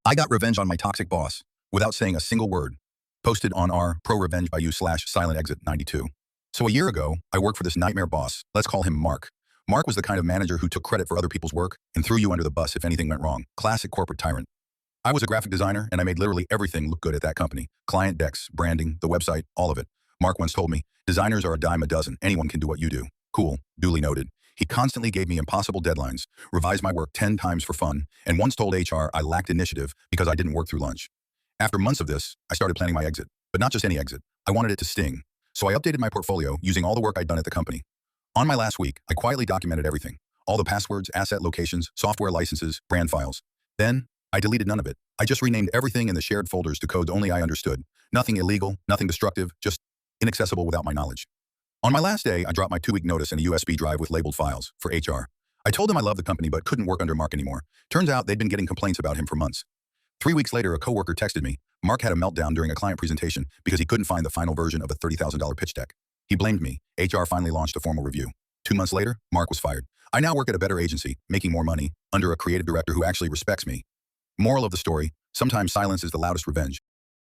I got revenge on my toxic boss without saying a single word. Posted on our pro revenge by you /silent exit 92. So a year ago, I worked for this nightmare boss. Let's call him Mark. Mark was the kind of manager who took credit for other people's work and threw you under the bus if anything went wrong. Classic corporate tyrant. I was a graphic designer and I made literally everything look good at that company. Client decks, branding, the website, all of it. Mark once told me, designers are a dime a dozen. Anyone can do what you do. Cool. Duly noted. He constantly gave me impossible deadlines, revised my work 10 times for fun, and once told HR I lacked initiative because I didn't work through lunch. After months of this, I started planning my exit. But not just any exit. I wanted it to sting. So I updated my portfolio using all the work I'd done at the company. On my last week, I quietly documented everything. All the passwords, asset locations, software licenses, brand files. Then, I deleted none of it. I just renamed everything in the shared folders to codes only I understood. Nothing illegal, nothing destructive, just inaccessible without my knowledge. On my last day, I dropped my 2-week notice in a USB drive with labeled files for HR. I told them I loved the company but couldn't work under Mark anymore. Turns out they'd been getting complaints about him for months. 3 weeks later, a coworker texted me. Mark had a meltdown during a client presentation because he couldn't find the final version of a $30,000 pitch deck. He blamed me. HR finally launched a formal review. 2 months later, Mark was fired. I now work at a better agency, making more money, under a creative director who actually respects me. Moral of the story, sometimes silence is the loudest revenge.